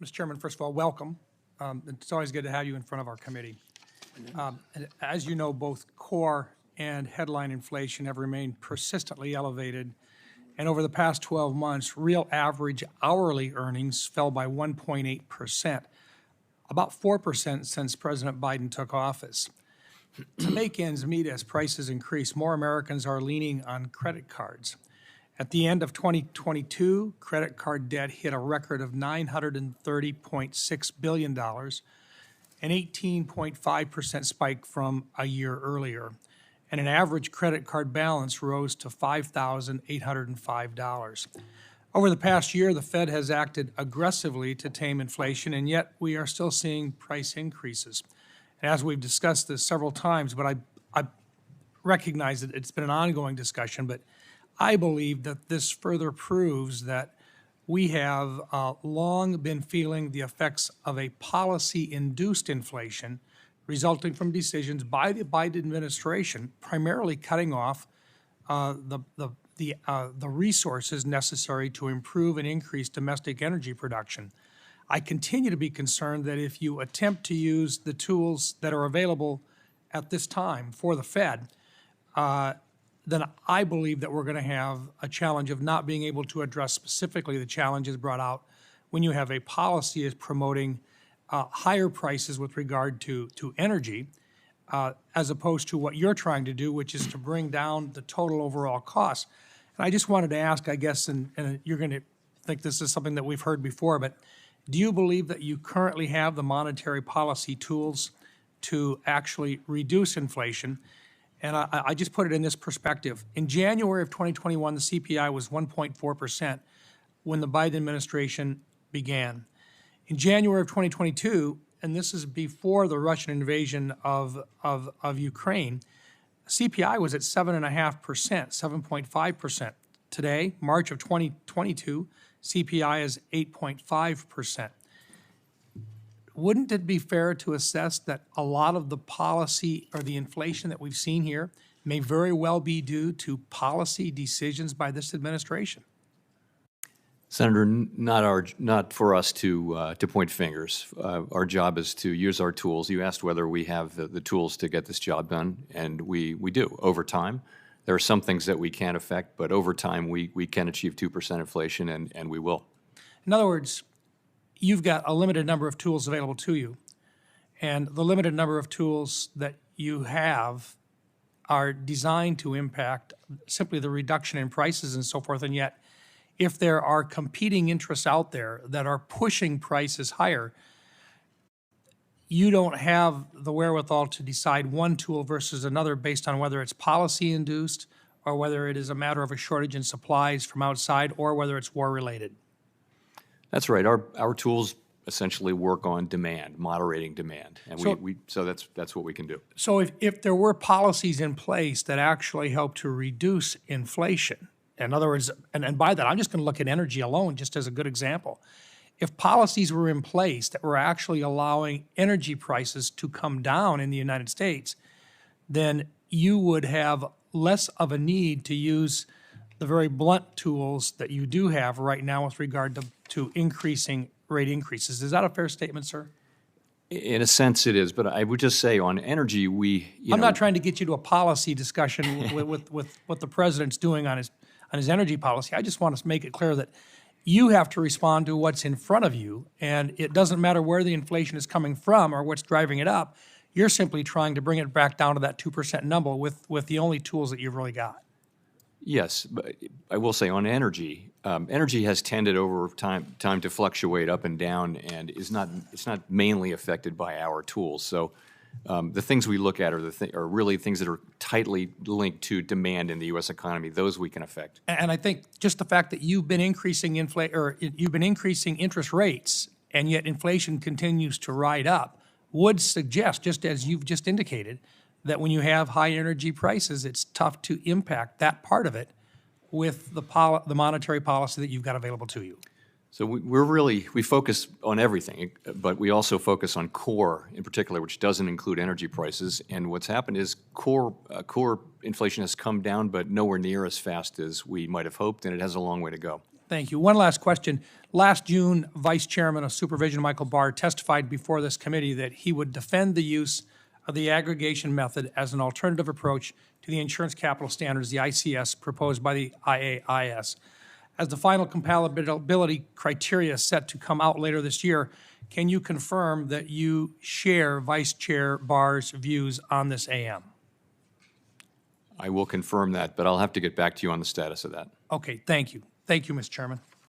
Mr. Chairman, first of all, welcome. It's always good to have you in front of our committee. And as you know, both core and headline inflation have remained persistently elevated. And over the past 12 months, real average hourly earnings fell by 1.8%, about 4% since President Biden took office. To make ends meet as prices increase, more Americans are leaning on credit cards. At the end of 2022, credit card debt hit a record of $930.6 billion, an 18.5% spike from a year earlier, and an average credit card balance rose to $5,805. Over the past year, the Fed has acted aggressively to tame inflation, and yet we are still seeing price increases. And as we've discussed this several times, but I recognize that it's been an ongoing discussion, but I believe that this further proves that we have long been feeling the effects of a policy-induced inflation resulting from decisions by the Biden administration, primarily cutting off the resources necessary to improve and increase domestic energy production. I continue to be concerned that if you attempt to use the tools that are available at this time for the Fed, then I believe that we're going to have a challenge of not being able to address specifically the challenges brought out when you have a policy is promoting higher prices with regard to energy, as opposed to what you're trying to do, which is to bring down the total overall cost. And I just wanted to ask, I guess, and you're going to think this is something that we've heard before, but do you believe that you currently have the monetary policy tools to actually reduce inflation? And I just put it in this perspective. In January of 2021, the CPI was 1.4% when the Biden administration began. In January of 2022, and this is before the Russian invasion of Ukraine, CPI was at 7.5%, 7.5%. Today, March of 2022, CPI is 8.5%. Wouldn't it be fair to assess that a lot of the policy or the inflation that we've seen here may very well be due to policy decisions by this administration? Senator, not for us to point fingers. Our job is to use our tools. You asked whether we have the tools to get this job done, and we do over time. There are some things that we can't affect, but over time we can achieve 2% inflation, and we will. In other words, you've got a limited number of tools available to you, and the limited number of tools that you have are designed to impact simply the reduction in prices and so forth, and yet if there are competing interests out there that are pushing prices higher, you don't have the wherewithal to decide one tool versus another based on whether it's policy-induced or whether it is a matter of a shortage in supplies from outside or whether it's war-related. That's right. Our tools essentially work on demand, moderating demand, and so that's what we can do. So if there were policies in place that actually help to reduce inflation, in other words, and by that I'm just going to look at energy alone just as a good example. If policies were in place that were actually allowing energy prices to come down in the United States, then you would have less of a need to use the very blunt tools that you do have right now with regard to increasing rate increases. Is that a fair statement, sir? In a sense it is, but I would just say on energy, I'm not trying to get you to a policy discussion with what the president's doing on his energy policy. I just want to make it clear that you have to respond to what's in front of you, and it doesn't matter where the inflation is coming from or what's driving it up. You're simply trying to bring it back down to that 2% number with the only tools that you've really got. Yes, but I will say on energy, energy has tended over time to fluctuate up and down, and it's not mainly affected by our tools. So the things we look at are really things that are tightly linked to demand in the U.S. economy. Those we can affect. And I think just the fact that you've been increasing interest rates, and yet inflation continues to ride up, would suggest, just as you've just indicated, that when you have high energy prices, it's tough to impact that part of it with the monetary policy that you've got available to you. So we focus on everything, but we also focus on core in particular, which doesn't include energy prices. And what's happened is core inflation has come down, but nowhere near as fast as we might have hoped, and it has a long way to go. Thank you. One last question. Last June, Vice Chairman of Supervision Michael Barr testified before this committee that he would defend the use of the aggregation method as an alternative approach to the insurance capital standards, the ICS, proposed by the IAIS. As the final compatibility criteria set to come out later this year, can you confirm that you share Vice Chair Barr's views on this AM? I will confirm that, but I'll have to get back to you on the status of that. Okay, thank you. Thank you, Mr. Chairman.